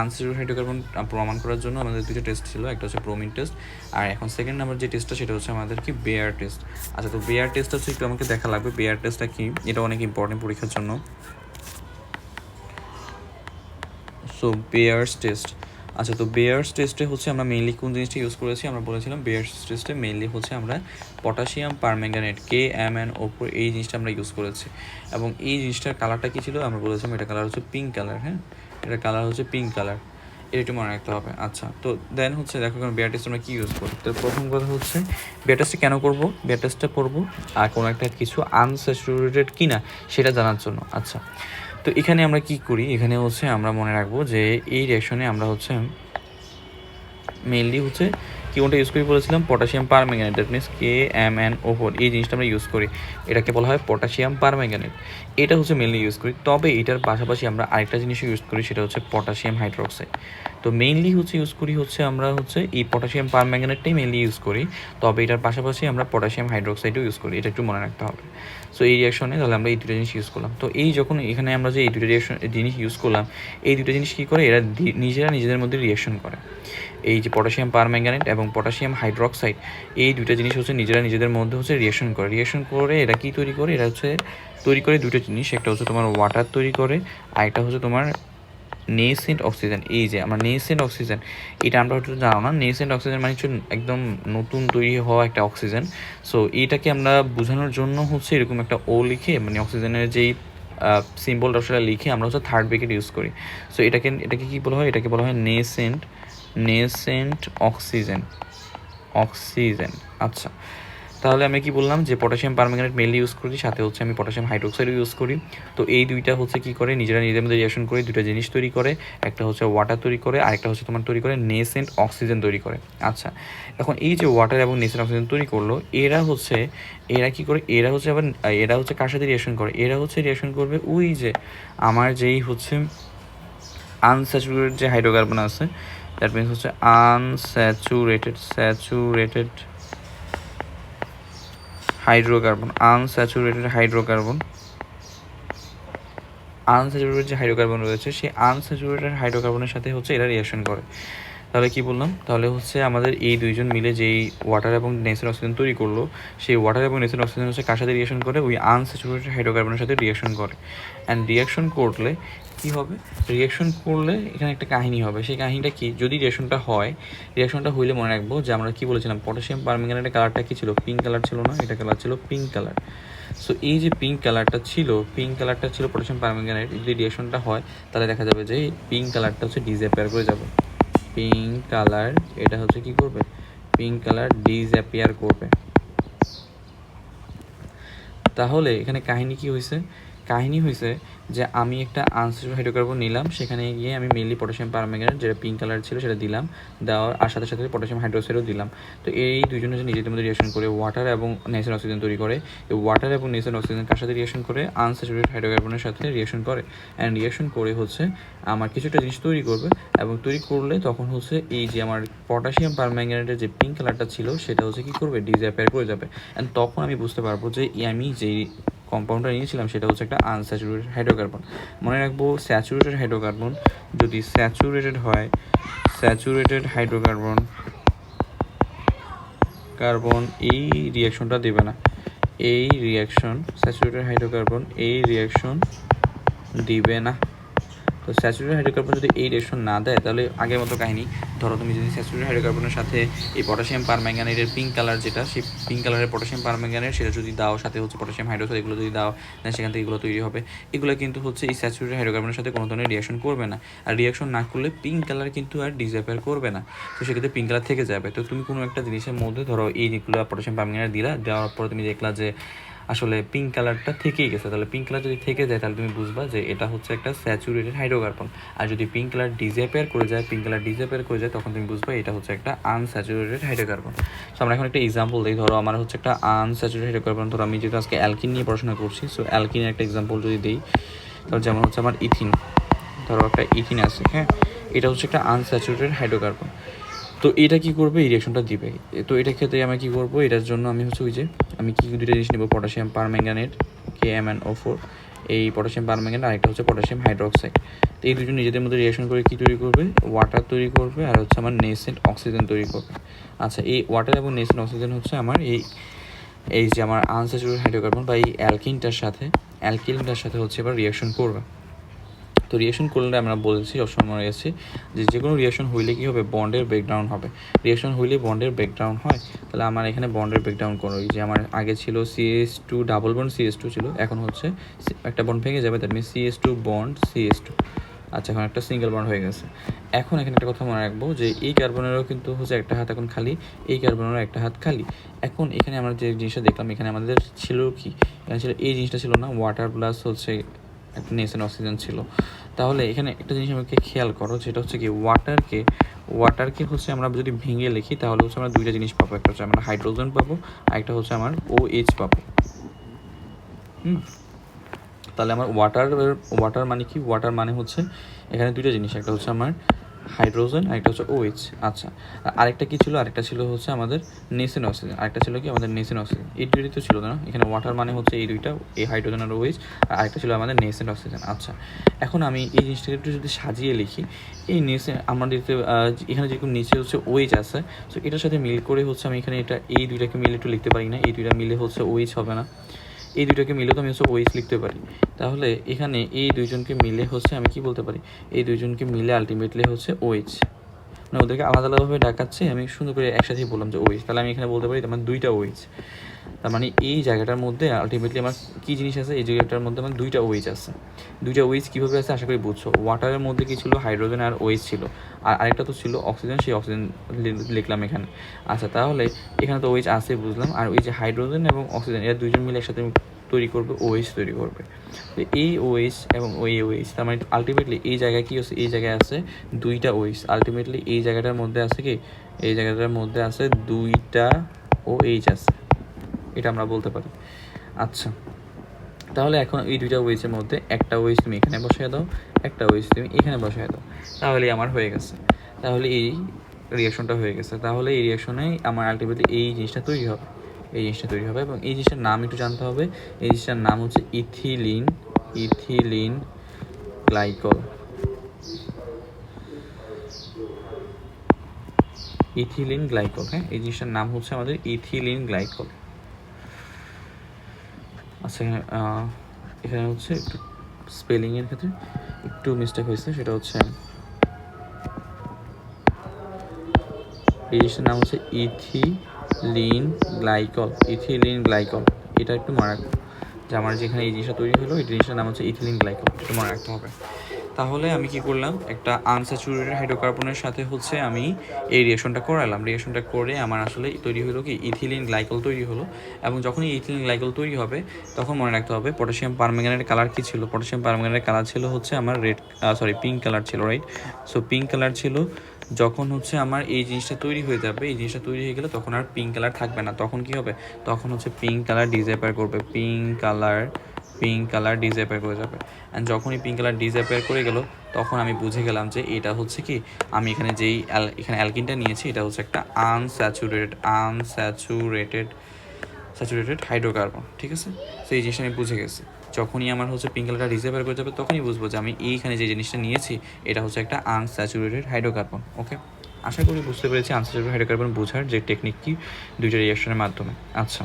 আনস্যাচুরেটেড হাইড্রোকার্বন প্রমাণ করার জন্য আমাদের দুটো টেস্ট ছিল, একটা হচ্ছে ব্রোমিন টেস্ট, আর এখন সেকেন্ড নাম্বার যে টেস্টটা সেটা হচ্ছে আমাদের কি বেয়ার টেস্ট। আচ্ছা, তো বেয়ার টেস্টটা হচ্ছে একটু আমাকে দেখা লাগবে, বেয়ার টেস্টটা কি, এটা অনেক ইম্পর্টেন্ট পরীক্ষার জন্য। So Beers test. আচ্ছা, তো বেয়ার্স টেস্টে হচ্ছে আমরা মেইনলি কোন জিনিসটা ইউজ করেছি, আমরা বলেছিলাম বেয়ার্স টেস্টে মেইনলি হচ্ছে আমরা পটাশিয়াম পারম্যাঙ্গানেট KMnO4 এই জিনিসটা আমরা ইউজ করেছি। এবং এই জিনিসটার কালারটা কী ছিল, আমরা বলেছিলাম এটা কালার হচ্ছে পিঙ্ক কালার। হ্যাঁ, এটা কালার হচ্ছে পিঙ্ক কালার, এটা একটু মনে রাখতে হবে। আচ্ছা, তো দেন হচ্ছে দেখো বেয়ার টেস্ট আমরা কী ইউজ করি। তো প্রথম কথা হচ্ছে বেয়ার টেস্টটা কেন করবো, বেয়ার টেস্টটা করবো আর কোনো একটা কিছু আনস্যাচুরেটেড কিনা সেটা জানার জন্য। আচ্ছা, তো এখানে আমরা কি করি, এখানে হচ্ছে আমরা মনে রাখবো যে এই রিঅ্যাকশনে আমরা হচ্ছে মেইনলি হচ্ছে কি কোনটা ইউজ করি বলেছিলাম, potassium permanganate, that means KMnO4 এই জিনিসটা আমরা ইউজ করি, এটাকে বলা হয় পটাশিয়াম পারম্যাঙ্গানেট, এটা হচ্ছে মেইনলি ইউজ করি। তবে এটার পাশাপাশি আমরা আরেকটা জিনিস ইউজ করি, সেটা হচ্ছে পটাশিয়াম হাইড্রোক্সাইড। তো মেইনলি হচ্ছে ইউজ করি হচ্ছে আমরা হচ্ছে এই পটাশিয়াম পারম্যাঙ্গানেটটাই মেইনলি ইউজ করি, তবে এটার পাশাপাশি আমরা পটাশিয়াম হাইড্রোক্সাইডও ইউজ করি, এটা একটু মনে রাখতে হবে। সো এই রিয়াকশনে তাহলে আমরা এই দুটো জিনিস ইউজ করলাম। তো এই যখন এখানে আমরা যে এই দুটো জিনিস ইউজ করলাম, এই দুটো জিনিস কী করে, এরা নিজেদের মধ্যে রিয়েকশন করে। এই যে পটাশিয়াম পারম্যাঙ্গানেট এবং পটাশিয়াম হাইড্রোক্সাইড এই দুটো জিনিস হচ্ছে নিজেদের মধ্যে হচ্ছে রিয়েকশন করে এরা কী তৈরি করে, এরা হচ্ছে তৈরি করে দুটো জিনিস, একটা হচ্ছে তোমার ওয়াটার তৈরি করে, আর একটা হচ্ছে তোমার নেসেন্ট অক্সিজেন। এই যে আমরা নেসেন্ট অক্সিজেন, এটা আমরা হয়তো জানো না, নেসেন্ট অক্সিজেন মানে হচ্ছে একদম নতুন তৈরি হওয়া একটা অক্সিজেন। সো এইটাকে আমরা বোঝানোর জন্য হচ্ছে এরকম একটা ও লিখে, মানে অক্সিজেনের যেই সিম্বলটা সেটা লিখে আমরা হচ্ছে থার্ড ব্রেকেট ইউজ করি। সো এটাকে কী বলা হয়, এটাকে বলা হয় নেসেন্ট অক্সিজেন। আচ্ছা, তাহলে আমি কি বললাম যে পটাশিয়াম পারম্যাঙ্গানেট মেনলি ইউজ করি, সাথে হচ্ছে আমি পটাশিয়াম হাইড্রোক্সাইডও ইউজ করি। তো এই দুইটা হচ্ছে কি করে, নিজেদের মধ্যে রিঅ্যাকশন করে দুইটা জিনিস তৈরি করে, একটা হচ্ছে ওয়াটার তৈরি করে, আরেকটা হচ্ছে তোমার তৈরি করে নেসেন্ট অক্সিজেন তৈরি করে। আচ্ছা, এখন এই যে ওয়াটার এবং নেসেন্ট অক্সিজেন তৈরি করলো, এরা কি করে, এরা হচ্ছে আবার এরা হচ্ছে কার সাথে রিঅ্যাকশন করে, এরা হচ্ছে রিঅ্যাকশন করবে ওই যে আমার যেই হচ্ছে আনস্যাচুরেটেড যে হাইড্রোকার্বন আছে, দ্যাট মিনস হচ্ছে আনস্যাচুরেটেড আনস্যাচুরেটেড যে হাইড্রোকার্বন রয়েছে, সেই আনস্যাচুরেটেড হাইড্রোকার্বনের সাথে হচ্ছে এরা রিঅ্যাকশন করে। তাহলে কি বললাম, তাহলে হচ্ছে আমাদের এই দুইজন মিলে যেই ওয়াটার এবং নেসেন্ট অক্সিজেন তৈরি করলো, সেই ওয়াটার এবং নেসেন্ট অক্সিজেন হচ্ছে কার সাথে রিঅ্যাকশন করে, ওই আনস্যাচুরেটেড হাইড্রোকার্বনের সাথে রিঅ্যাকশন করে। অ্যান্ড রিঅ্যাকশন করলে কী হবে, রিঅ্যাকশন করলে এখানে একটা কাহিনী হবে। সেই কাহিনীটা কি, যদি রিঅ্যাকশনটা হইলে মনে রাখবো যে আমরা কি বলেছিলাম, পটাশিয়াম পারম্যাঙ্গানেটের কালারটা কী ছিল, পিঙ্ক কালার ছিল না, এটা কালার ছিল পিঙ্ক কালার। সো এই যে পিঙ্ক কালারটা ছিল পটাশিয়াম পারম্যাঙ্গানেট, যদি রিঅ্যাকশনটা হয় তাহলে দেখা যাবে যে পিঙ্ক কালারটা হচ্ছে ডিসঅ্যাপিয়ার করে যাবে। পিঙ্ক কালার এটা হচ্ছে কি করবে, পিঙ্ক কালার ডিসঅ্যাপিয়ার করবে। তাহলে এখানে কাহিনী কি হয়েছে, কাহিনী হয়েছে যে আমি একটা আনস্যাচুরেটেড হাইড্রোকার্বন নিলাম, সেখানে গিয়ে আমি মেনলি পটাশিয়াম পারম্যাঙ্গানেট যেটা পিঙ্ক কালার ছিল সেটা দিলাম, দেওয়ার আর সাথে সাথে পটাশিয়াম হাইড্রোক্সাইডও দিলাম। তো এই দুজনে যে নিজেদের মধ্যে রিঅ্যাকশন করে ওয়াটার এবং নেসেন্ট অক্সিজেন তৈরি করে, এই ওয়াটার এবং নেসেন্ট অক্সিজেন কার সাথে রিঅ্যাকশন করে, আনস্যাচুরেটেড হাইড্রোকার্বনের সাথে রিঅ্যাকশন করে। অ্যান্ড রিঅ্যাকশন করে হচ্ছে আমার কিছু একটা জিনিস তৈরি করবে, এবং তৈরি করলে তখন হচ্ছে এই যে আমার পটাশিয়াম পারম্যাঙ্গানেটের যে পিঙ্ক কালারটা ছিল সেটা হচ্ছে কি করবে, ডিসঅ্যাপিয়ার করে যাবে। অ্যান্ড তখন আমি বুঝতে পারবো যে আমি যেই কম্পাউন্ডটা নিয়েছিলাম সেটা হচ্ছে একটা আনস্যাচুরেটেড হাইড্রোকার্বন। মনে রাখবো, স্যাচুরেটেড হাইড্রোকার্বন যদি স্যাচুরেটেড হয়, স্যাচুরেটেড হাইড্রোকার্বন এই রিঅ্যাকশনটা দেবে না, এই রিঅ্যাকশন স্যাচুরেটেড হাইড্রোকার্বন এই রিঅ্যাকশন দিবে না। তো স্যাচুরেটেড হাইড্রোকার্বন যদি এই রিঅ্যাকশন না দেয়, তাহলে আগের মতো কাহিনী, ধরো তুমি যদি স্যাচুরেটেড হাইড্রোকার্বনের সাথে এই পটাশিয়াম পারম্যাঙ্গানেটের পিঙ্ক কালার যেটা, সেই পিঙ্ক কালারের পটাশিয়াম পারম্যাঙ্গানেট সেটা যদি দাও, সাথে হচ্ছে পটাশিয়াম হাইড্রোক্সাইড এগুলো যদি দাও, দেন সেখান থেকে এগুলো তৈরি হবে। এগুলো কিন্তু হচ্ছে এই স্যাচুরেটেড হাইড্রোকার্বনের সাথে কোনো ধরনের রিঅ্যাকশন করবে না। আর রিঅ্যাকশন না করলে পিঙ্ক কালার কিন্তু আর ডিসঅ্যাপিয়ার করবে না, তো সেক্ষেত্রে পিঙ্ক কালার থেকে যাবে। তো তুমি কোনো একটা জিনিসের মধ্যে ধরো এইগুলো পটাশিয়াম পারম্যাঙ্গানেট দিলা, দেওয়ার পর তুমি দেখলা যে আসলে পিঙ্ক কালারটা থেকেই গেছে, তাহলে পিঙ্ক কালার যদি থেকে যায় তাহলে তুমি বুঝবা যে এটা হচ্ছে একটা স্যাচুরেটেড হাইড্রোকার্বন। আর যদি পিঙ্ক কালার ডিসঅ্যাপিয়ার করে যায়, তখন তুমি বুঝবা এটা হচ্ছে একটা আনস্যাচুরেটেড হাইড্রোকার্বন। সো আমরা এখন একটা এক্সাম্পল দিই, ধরো আমার হচ্ছে একটা আনস্যাচুরেটেড হাইড্রোকার্বন, ধরো আমি যেহেতু আজকে অ্যালকিন নিয়ে পড়াশোনা করছি, সো অ্যালকিনের একটা এক্সাম্পল যদি দিই, ধরো যেমন হচ্ছে আমার ইথিন, ধরো একটা ইথিন আছে, হ্যাঁ, এটা হচ্ছে একটা আনস্যাচুরেটেড হাইড্রোকার্বন। তো এটা কি করবে, এই রিঅ্যাকশনটা দিবে। তো এটার ক্ষেত্রে আমি কি করবো, এটার জন্য আমি হচ্ছে ওই যে আমি কি দুইটা জিনিস নেবো, পটাশিয়াম পারম্যাঙ্গানেট KMnO4, এই পটাশিয়াম পারম্যাঙ্গানেট, আরেকটা হচ্ছে পটাশিয়াম হাইড্রোক্সাইড। তো এই দুজন নিজেদের মধ্যে রিঅ্যাকশন করে কি তৈরি করবে, ওয়াটার তৈরি করবে, আর হচ্ছে আমার নেসেন্ট অক্সিজেন তৈরি করবে। আচ্ছা, এই ওয়াটার এবং নেসেন্ট অক্সিজেন হচ্ছে আমার এই যে আমার আনস্যাচুরেটেড হাইড্রোকার্বন বা এই অ্যালকিনটার সাথে হচ্ছে এবার রিঅ্যাকশন করবে। তো রিঅ্যাকশন করলে আমরা বলেছি, সবসময় মনে গেছে যে কোনো রিঅ্যাকশন হইলে কী হবে, বন্ডের ব্রেকডাউন হবে। রিঅ্যাকশন হইলে বন্ডের ব্রেকডাউন হয়, তাহলে আমার এখানে বন্ডের ব্রেকডাউন করো। এই যে আমার আগে ছিল CH2 ডাবল বন্ড CH2 ছিল, এখন হচ্ছে একটা বন্ড ভেঙে যাবে, তার মানে CH2 বন্ড CH2। আচ্ছা, এখন একটা সিঙ্গেল বন্ড হয়ে গেছে। এখন এখানে একটা কথা মনে রাখবো যে এই কার্বনেরও কিন্তু হচ্ছে একটা হাত এখন খালি, এই কার্বনেরও একটা হাত খালি। এখন এখানে আমরা যে জিনিসটা দেখলাম, এখানে আমাদের ছিল কি, এখানে ছিল এই জিনিসটা ছিল না, ওয়াটার প্লাস হচ্ছে একটা নেসেন্ট অক্সিজেন ছিল। তাহলে এখানে একটা জিনিস আমাকে খেয়াল করো, যেটা হচ্ছে কি ওয়াটারকে হচ্ছে আমরা যদি ভেঙে লিখি তাহলে হচ্ছে আমরা দুইটা জিনিস পাবো, একটা হচ্ছে আমরা হাইড্রোজেন পাবো, আর একটা হচ্ছে আমার OH পাবো। তাহলে আমার ওয়াটার মানে কি, ওয়াটার মানে হচ্ছে এখানে দুইটা জিনিস, একটা হচ্ছে আমার হাইড্রোজেন, আরেকটা হচ্ছে OH। আচ্ছা, আরেকটা কি ছিল, আরেকটা ছিল হচ্ছে আমাদের নেসেন্ট অক্সিজেন, আরেকটা ছিল কি আমাদের নেসেন্ট অক্সিজেন। এই দুইটাই তো ছিল না, এখানে ওয়াটার মানে হচ্ছে এই দুইটা, এই হাইড্রোজেন আর OH, আর আরেকটা ছিল আমাদের নেসেন্ট অক্সিজেন। আচ্ছা, এখন আমি এই জিনিসটাকে একটু যদি সাজিয়ে লিখি, এই আমাদের এখানে যেরকম নিচে হচ্ছে OH আছে, সো এটার সাথে মিল করে হচ্ছে আমি এখানে এই দুইটাকে মিলে একটু লিখতে পারি না, এই দুইটা মিলে হচ্ছে OH হবে না, এই দুইটাকে মিলে তো আমি হচ্ছে OH লিখতে পারি। তাহলে এখানে এই দুইজনকে মিলে হচ্ছে আমি কি বলতে পারি, এই দুইজনকে মিলে আলটিমেটলি হচ্ছে OH, মানে ওদেরকে আলাদা আলাদাভাবে ডাকাচ্ছে, আমি সুন্দর করে একসাথেই বললাম যে OH। তাহলে আমি এখানে বলতে পারি আমার দুইটা OH। তার মানে এই জায়গাটার মধ্যে আলটিমেটলি আমার কী জিনিস আছে, এই জায়গাটার মধ্যে আমার দুইটা ওয়েজ আছে। দুইটা ওয়েজ কীভাবে আছে আশা করি বুঝছো। ওয়াটারের মধ্যে কী ছিল, হাইড্রোজেন আর ওয়েজ ছিল, আর আরেকটা তো ছিল অক্সিজেন, সেই অক্সিজেন লিখলাম এখানে। আচ্ছা, তাহলে এখানে তো ওয়েজ আছে বুঝলাম, আর ওই যে হাইড্রোজেন এবং অক্সিজেন এরা দুইজন মিলে একসাথে তৈরি করবে ওএইচ তৈরি করবে। তো এই ওএইচ এবং ওই ওএইচ তার মানে আলটিমেটলি এই জায়গায় কী আছে, এই জায়গায় আছে দুইটা ওএইচ। আলটিমেটলি এই জায়গাটার মধ্যে আছে কি, এই জায়গাটার মধ্যে আছে দুইটা ওএইচ আছে, এটা আমরা বলতে পারি। আচ্ছা, তাহলে এখন এই দুইটা ওয়েজের মধ্যে একটা ওয়েজ তুমি এখানে বসায় দাও, একটা ওয়েজ তুমি এখানে বসায় দাও, তাহলে আমার হয়ে গেছে। তাহলে এই রিয়াকশনটা হয়ে গেছে। তাহলে এই রিয়াকশনে আমার আলটিমেটলি এই জিনিসটা তৈরি হবে, এই জিনিসটা তৈরি হবে। এবং এই জিনিসটার নাম একটু জানতে হবে। এই জিনিসটার নাম হচ্ছে ইথিলিন গ্লাইকল। ইথিলিন গ্লাইকল, হ্যাঁ, এই জিনিসটার নাম হচ্ছে আমাদের ইথিলিন গ্লাইকল। আচ্ছা, এখানে হচ্ছে একটু স্পেলিংয়ের ক্ষেত্রে একটু মিস্টেক হয়েছে, সেটা হচ্ছে এই জিনিসটার নাম হচ্ছে ইথিলিন গ্লাইকল। ইথিলিন গ্লাইকল, এটা একটু মনে রাখবো যে আমার যেখানে এই জিনিসটা তৈরি হলো এই জিনিসটার নাম হচ্ছে ইথিলিন গ্লাইকল, একটু মনে রাখতে হবে। তাহলে আমি কি করলাম, একটা আনস্যাচুরেটেড হাইড্রোকার্বনের সাথে হচ্ছে আমি এই রিয়েকশনটা করালাম। রিয়েকশনটা করে আমার আসলে তৈরি হলো কি, ইথিলিন গ্লাইকল তৈরি হলো। এবং যখনই ইথিলিন গ্লাইকল তৈরি হবে তখন মনে রাখতে হবে পটাশিয়াম পারম্যাঙ্গানেটের কালার কী ছিল। পটাশিয়াম পারম্যাঙ্গানেটের কালার ছিল হচ্ছে আমার পিঙ্ক কালার ছিল, রাইট। সো পিঙ্ক কালার ছিল। যখন হচ্ছে আমার এই জিনিসটা তৈরি হয়ে যাবে, এই জিনিসটা তৈরি হয়ে গেলে তখন আর পিঙ্ক কালার থাকবে না। তখন কি হবে, তখন হচ্ছে পিঙ্ক কালার ডিসঅ্যাপিয়ার করবে, পিঙ্ক কালার ডিসঅ্যাপিয়ার করে যাবে। অ্যান্ড যখনই পিঙ্ক কালার ডিসঅ্যাপিয়ার করে গেল তখন আমি বুঝে গেলাম যে এটা হচ্ছে কি, আমি এখানে যেই এখানে অ্যালকিনটা নিয়েছি এটা হচ্ছে একটা আনস্যাচুরেটেড হাইড্রোকার্বন, ঠিক আছে। তো এই জিনিসটা আমি বুঝে গেছি। যখনই আমার হচ্ছে পিঙ্ক কালারটা ডিসঅ্যাপিয়ার করে যাবে তখনই বুঝবো যে আমি এইখানে যে জিনিসটা নিয়েছি এটা হচ্ছে একটা আনস্যাচুরেটেড হাইড্রোকার্বন। ওকে, আশা করি বুঝতে পেরেছি আনস্যাচুরেটেড হাইড্রোকার্বন বোঝার যে টেকনিক কি দুইটা রিঅ্যাকশনের মাধ্যমে। আচ্ছা,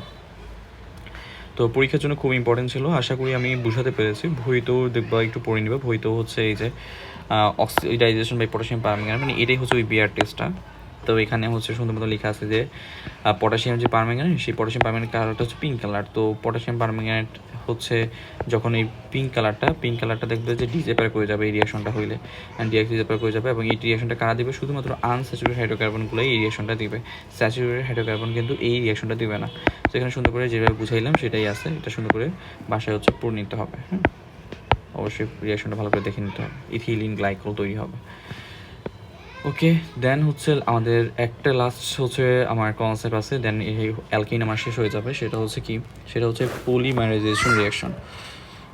তো পরীক্ষার জন্য খুব ইম্পর্টেন্ট ছিল, আশা করি আমি বুঝাতে পেরেছি। বইতেও দেখবা একটু পড়ে নিবে, বইতেও হচ্ছে এই যে অক্সিডাইজেশন বাই পটাশিয়াম পারম্যাঙ্গানেট, মানে এটাই হচ্ছে ওই বিআর টেস্টটা। তো এখানে হচ্ছে সুন্দর মতো লেখা আছে যে পটাশিয়াম যে পারম্যাঙ্গানেট, সেই পটাশিয়াম পারম্যাঙ্গানেট কালারটা হচ্ছে পিঙ্ক কালার। তো পটাশিয়াম পারম্যাঙ্গানেট হচ্ছে যখন এই পিঙ্ক কালারটা দেখবে যে ডিসঅ্যাপিয়ার করে যাবে এই রিঅ্যাকশনটা হইলে, ডিসঅ্যাপিয়ার করে যাবে। এবং এই রিঅ্যাকশনটা কারা দিবে, শুধুমাত্র আনস্যাচুরেটেড হাইড্রোকার্বনগুলো এই রিঅ্যাকশনটা দিবে, স্যাচুরেটেড হাইড্রোকার্বন কিন্তু এই রিঅ্যাকশনটা দিবে না। তো এখানে সুন্দর করে যেভাবে বুঝাইলাম সেটাই আছে, এটা সুন্দর করে বাসায় হচ্ছে পড়ে নিতে হবে। হ্যাঁ, অবশ্যই রিঅ্যাকশনটা ভালো করে দেখে নিতে হবে, ইথিলিন গ্লাইকল তৈরি হবে। ওকে, দেন হচ্ছে আমাদের একটা লাস্ট হচ্ছে আমার কনসেপ্ট আছে, দেন এই অ্যালকিন আমার শেষ হয়ে যাবে। সেটা হচ্ছে কি, সেটা হচ্ছে পলিমারাইজেশন রিঅ্যাকশন।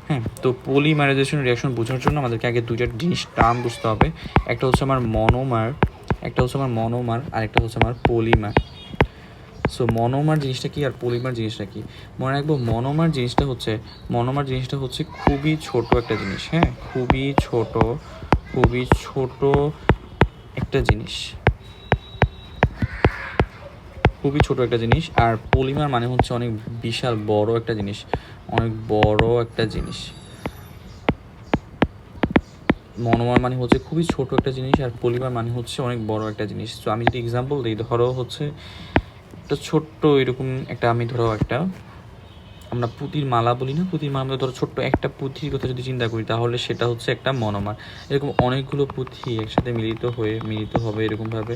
হ্যাঁ, তো পলিমারাইজেশন রিঅ্যাকশন বোঝার জন্য আমাদেরকে আগে দুইটা জিনিস টার্ম বুঝতে হবে। একটা হচ্ছে আমার মনোমার, আর একটা হচ্ছে আমার পলিমার। সো মনোমার জিনিসটা কি আর পলিমার জিনিসটা কি মনে রাখবো। মনোমার জিনিসটা হচ্ছে খুবই ছোট একটা জিনিস। হ্যাঁ, খুবই ছোট একটা জিনিস, খুবই ছোট একটা জিনিস। আর পলিমার মানে হচ্ছে অনেক বিশাল বড় একটা জিনিস, মনোমার মানে হচ্ছে খুবই ছোট একটা জিনিস, আর পলিমার মানে হচ্ছে অনেক বড় একটা জিনিস। তো আমি যদি এক্সাম্পল দিই, ধরো হচ্ছে একটা ছোট্ট এরকম একটা, আমি ধরো একটা আমরা পুঁতির মালা বলি না, পুঁতির মালা ধরো ছোট্ট একটা পুঁথির কথা যদি চিন্তা করি তাহলে সেটা হচ্ছে একটা মনোমার। এরকম অনেকগুলো পুঁথি একসাথে মিলিত হবে এরকমভাবে,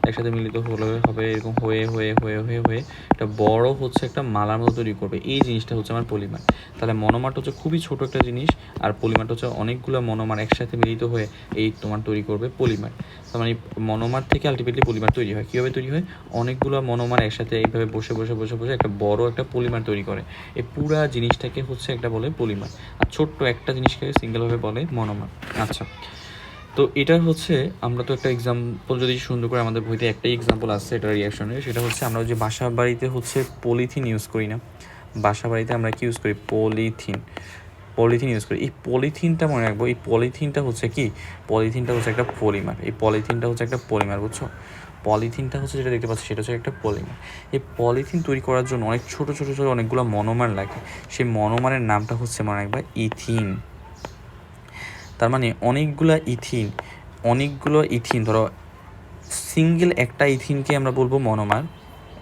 একসাথে মিলিত হবে এরকম হয়ে একটা বড় হচ্ছে একটা মালার মতো তৈরি করবে। এই জিনিসটা হচ্ছে আমার পলিমার। তাহলে মনোমারটা হচ্ছে খুবই ছোট একটা জিনিস, আর পলিমারটা হচ্ছে অনেকগুলো মনোমার একসাথে মিলিত হয়ে এই তোমার তৈরি করবে পলিমার। তার মানে মনোমার থেকে আলটিমেটলি পলিমার তৈরি হয়। কীভাবে তৈরি হয়, অনেকগুলো মনোমার একসাথে এইভাবে বসে একটা বড় একটা পলিমার তৈরি করে। এই পুরা জিনিসটাকে হচ্ছে একটা বলে পলিমার, আর ছোট্ট একটা জিনিসকে সিঙ্গেলভাবে বলে মনোমার। আচ্ছা, তো এটার হচ্ছে আমরা তো একটা এক্সাম্পল যদি সুন্দর করে, আমাদের বইতে একটাই এক্সাম্পল আছে এটা রিঅ্যাকশনের, সেটা হচ্ছে আমরা যে বাসা বাড়িতে হচ্ছে পলিথিন ইউজ করি না, বাসা বাড়িতে আমরা কি ইউজ করি, পলিথিন ইউজ করি। এই পলিথিনটা মনে রাখবো, এই পলিথিনটা হচ্ছে একটা পলিমার। এই পলিথিনটা হচ্ছে একটা পলিমার, বুঝছো। পলিথিনটা হচ্ছে যেটা দেখতে পাচ্ছি সেটা হচ্ছে একটা পলিমার। এই পলিথিন তৈরি করার জন্য অনেক ছোট অনেকগুলো মনোমার লাগে। সেই মনোমারের নামটা হচ্ছে মনে রাখবা ইথিন। তার মানে অনেকগুলো ইথিন, ধরো সিঙ্গেল একটা ইথিনকে আমরা বলবো মনোমার,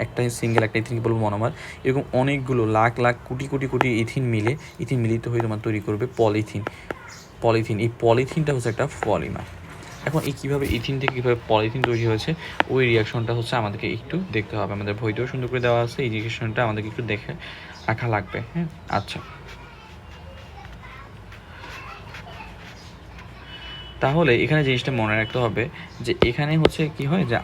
একটা সিঙ্গেল একটা ইথিনকে বলবো মনোমার। এরকম অনেকগুলো লাখ লাখ কোটি কোটি কোটি ইথিন মিলিত হয়ে তোমার তৈরি করবে পলিথিন। এই পলিথিনটা হচ্ছে একটা পলিমার। এখন এই কীভাবে ইথিন থেকে কীভাবে পলিথিন তৈরি হয়েছে ওই রিয়াকশনটা হচ্ছে আমাদেরকে একটু দেখতে হবে। আমাদের বইতেও সুন্দর করে দেওয়া আছে, এই রিয়াকশনটা আমাদেরকে একটু দেখে রাখা লাগবে। হ্যাঁ, আচ্ছা, তাহলে এখানে জিনিসটা মনে রাখতে হবে যে এখানে হচ্ছে কি হয় যে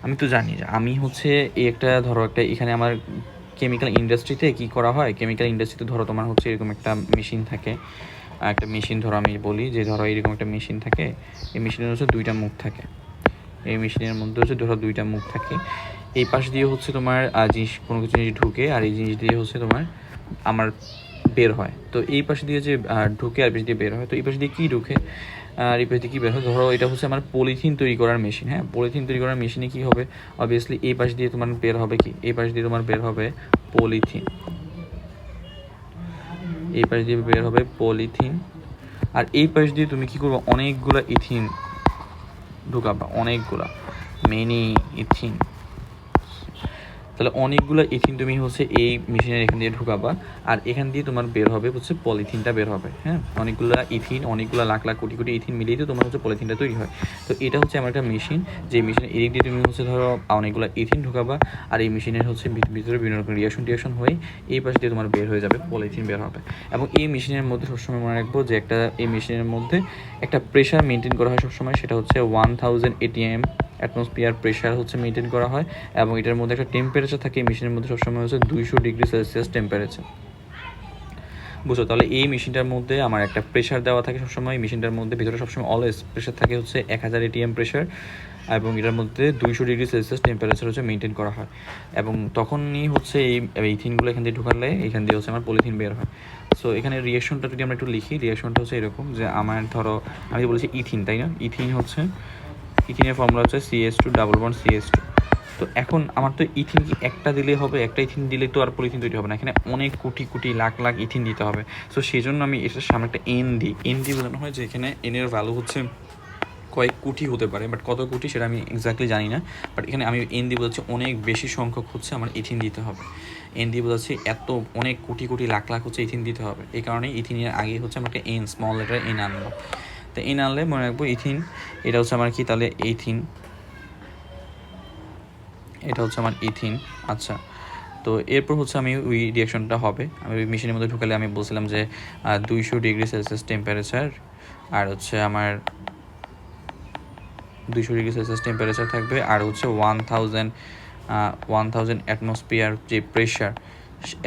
আমি তো জানি যে আমি হচ্ছে এই একটা ধরো একটা এখানে আমার কেমিক্যাল ইন্ডাস্ট্রিতে কী করা হয়, কেমিক্যাল ইন্ডাস্ট্রিতে ধরো তোমার হচ্ছে এরকম একটা মেশিন থাকে, একটা মেশিন ধরো আমি বলি যে ধরো এরকম একটা মেশিন থাকে, এই মেশিনের হচ্ছে দুইটা মুখ থাকে, এই মেশিনের মধ্যে হচ্ছে ধরো দুইটা মুখ থাকে, এই পাশ দিয়ে হচ্ছে তোমার কোনো কিছু জিনিস ঢুকে আর এই জিনিস দিয়ে হচ্ছে তোমার আমার বের হয়। তো এই পাশ দিয়ে যে ঢুকে আর পাশ দিয়ে বের হয়, তো এই পাশ দিয়ে কী ঢুকে আর এই পাশ দিয়ে কী বের হয়, ধরো এটা হচ্ছে আমার পলিথিন তৈরি করার মেশিন। হ্যাঁ, পলিথিন তৈরি করার মেশিনে কী হবে, অবভিয়াসলি এই পাশ দিয়ে তোমার বের হবে কি, এই পাশ দিয়ে তোমার বের হবে পলিথিন, এই পাশ দিয়ে বের হবে পলিথিন। আর এই পাশ দিয়ে তুমি কী করবে, অনেকগুলো ইথিন ঢুকাবা, অনেকগুলা মেনি ইথিন। তাহলে অনেকগুলো ইথিন তুমি হচ্ছে এই মেশিনের এখান দিয়ে ঢুকাবা আর এখান দিয়ে তোমার বের হবে হচ্ছে পলিথিনটা বের হবে। হ্যাঁ, অনেকগুলো ইথিন, অনেকগুলো লাখ লাখ কোটি কোটি ইথিন মিলিয়ে তো তোমার হচ্ছে পলিথিনটা তৈরি হয়। তো এটা হচ্ছে আমার একটা মেশিন, যে মেশিনের এদিক দিয়ে তুমি হচ্ছে ধরো অনেকগুলো ইথিন ঢুকাবা আর এই মেশিনের হচ্ছে ভিতরে বিভিন্ন রকম রিয়াকশন হয়ে এই পাশ দিয়ে তোমার বের হয়ে যাবে পলিথিন বের হবে। এবং এই মেশিনের মধ্যে সবসময় মনে রাখবো যে এই মেশিনের মধ্যে একটা প্রেশার মেনটেন করা হয় সবসময়, সেটা হচ্ছে 1000 ATM অ্যাটমসফিয়ার প্রেশার হচ্ছে মেনটেন করা হয়। এবং এটার মধ্যে একটা টেম্পারেচার থাকে এই মেশিনের মধ্যে সবসময় হচ্ছে 200 ডিগ্রি সেলসিয়াস টেম্পারেচার। বুঝো, তাহলে এই মেশিনটার মধ্যে আমার একটা প্রেশার দেওয়া থাকে সবসময়, এই মেশিনটার মধ্যে ভিতরে সবসময় অলওয়েজ প্রেশার থাকে হচ্ছে 1000 ATM প্রেশার, এবং এটার মধ্যে 200 ডিগ্রি সেলসিয়াস টেম্পারেচার হচ্ছে মেনটেন করা হয়। এবং তখনই হচ্ছে এই ইথিনগুলো এখান দিয়ে ঢুকালে এখান দিয়ে হচ্ছে আমার পলিথিন বের হয়। সো এখানে রিয়েকশনটা যদি আমরা একটু লিখি, রিয়েকশনটা হচ্ছে এরকম যে আমার ধরো আমি বলেছি ইথিন, তাই না, ইথিনের ফর্মুলা হচ্ছে CH2 ডাবল বন্ড CH2। তো এখন আমার তো ইথিন কি একটা দিলেই হবে, একটা ইথিন দিলে তো আর পলিথিন তৈরি হবে না, এখানে অনেক কোটি কোটি লাখ লাখ ইথিন দিতে হবে। সো সেই জন্য আমি এটার সামনে একটা এন দিই বোঝানো হয় যে এখানে এনের ভ্যালু হচ্ছে কয়েক কোটি হতে পারে, বাট কত কোটি সেটা আমি এক্স্যাক্টলি জানি না। বাট এখানে আমি এন দিয়ে বোঝাচ্ছি অনেক বেশি সংখ্যক হচ্ছে আমার ইথিন দিতে হবে, এন দিয়ে বোঝাচ্ছি এত অনেক কোটি কোটি লাখ লাখ হচ্ছে ইথিন দিতে হবে। এই কারণে ইথিনের আগে হচ্ছে আমাকে এন, স্মল লেটার এন আনবো। তো এন আনলে মনে রাখবো ইথিন, এটা হচ্ছে আমার কি, তাহলে ইথিন, এটা হচ্ছে আমার ইথিন। আচ্ছা, তো এরপর হচ্ছে আমি ওই রিয়াকশনটা হবে, আমি ওই মেশিনের মধ্যে ঢুকালে আমি বলছিলাম যে 200 ডিগ্রি সেলসিয়াস টেম্পারেচার আর হচ্ছে আমার 200 ডিগ্রি সেলসিয়াস টেম্পারেচার থাকবে আর হচ্ছে 1000 অ্যাটমসফিয়ার যে প্রেশার,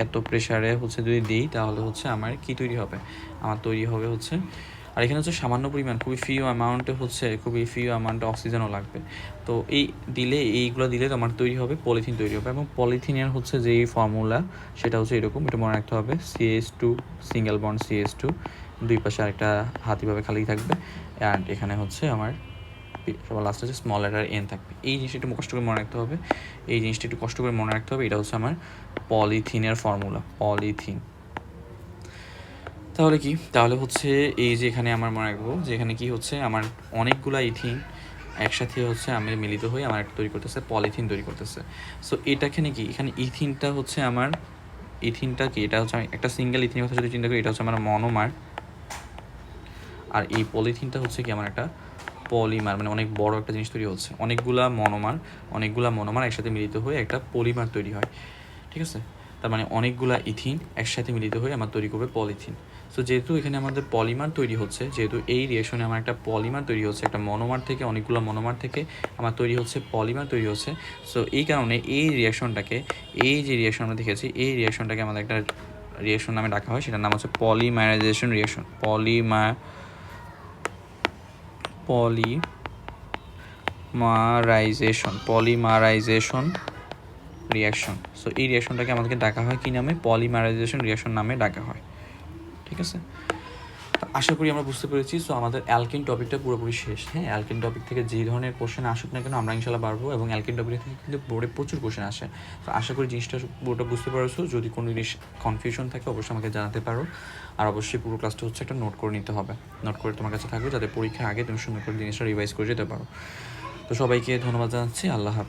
এত প্রেশারে হচ্ছে যদি দিই তাহলে হচ্ছে আমার কি তৈরি হবে, আমার তৈরি হবে হচ্ছে, আর এখানে হচ্ছে সামান্য পরিমাণ খুবই ফিউ অ্যামাউন্টে অক্সিজেনও লাগবে। তো এইগুলো দিলে তোমার তৈরি হবে পলিথিন তৈরি হবে। এবং পলিথিনের হচ্ছে যেই ফর্মুলা সেটা হচ্ছে এরকম, এটা মনে রাখতে হবে CH2 সিঙ্গেল বন্ড CH2, দুই পাশে আরেকটা হাতিভাবে খালি থাকবে, অ্যান্ড এখানে হচ্ছে আমার সবার লাস্টে হচ্ছে স্মল লেটার এন থাকবে। এই জিনিসটা একটু কষ্ট করে মনে রাখতে হবে, এটা হচ্ছে আমার পলিথিনের ফর্মুলা, পলিথিন। তাহলে হচ্ছে এই যে এখানে আমার মনে রাখবো যে এখানে কি হচ্ছে, আমার অনেকগুলা ইথিন একসাথে হচ্ছে আমি মিলিত হয়ে আমার একটা তৈরি করতেছে, পলিথিন তৈরি করতেছে। সো এখানে ইথিনটা হচ্ছে আমার, ইথিনটা কি, এটা হচ্ছে আমি একটা সিঙ্গেল ইথিনের কথা যদি চিন্তা করি, এটা হচ্ছে আমার মনোমার, আর এই পলিথিনটা হচ্ছে কি আমার একটা পলিমার, মানে অনেক বড় একটা জিনিস তৈরি হচ্ছে, অনেকগুলা মনোমার একসাথে মিলিত হয়ে একটা পলিমার তৈরি হয়। ঠিক আছে, তার মানে অনেকগুলা ইথিন একসাথে মিলিত হয়ে আমার তৈরি করবে পলিথিন। সো যেহেতু এখানে আমাদের পলিমার তৈরি হচ্ছে, যেহেতু এই রিয়েকশনে আমার একটা পলিমার তৈরি হচ্ছে, একটা মনোমার থেকে অনেকগুলো মনোমার থেকে আমার তৈরি হচ্ছে পলিমার তৈরি হচ্ছে। সো এই কারণে এই যে রিয়েকশন আমরা দেখেছি, এই রিয়েকশনটাকে আমাদের একটা রিয়েকশন নামে ডাকা হয়, সেটার নাম হচ্ছে polymerization reaction, polymerization reaction. So এই রিয়াকশনটাকে আমাদেরকে ডাকা হয় কি নামে, পলিমারাইজেশন রিয়াকশন নামে ডাকা হয়। ঠিক আছে, আশা করি আমরা বুঝতে পেরেছি। সো আমাদের অ্যালকিন টপিকটা পুরোপুরি শেষ। হ্যাঁ, অ্যালকিন টপিক থেকে যে ধরনের কোশ্চেন আসুক না কেন আমরা ইনশাল্লাহ পারবো, এবং অ্যালকিন টপিক থেকে কিন্তু বোর্ডে প্রচুর কোশ্চেন আসে। তো আশা করি জিনিসটা পুরোটা বুঝতে পারছো। যদি কোনো জিনিস কনফিউশন থাকে অবশ্যই আমাকে জানাতে পারো, আর অবশ্যই পুরো ক্লাসটা হচ্ছে একটা নোট করে নিতে হবে, নোট করে তোমার কাছে থাকবে যাতে পরীক্ষার আগে তুমি সুন্দর করে জিনিসটা রিভাইজ করে যেতে পারো। তো সবাইকে ধন্যবাদ জানাচ্ছি, আল্লাহ হাফেজ।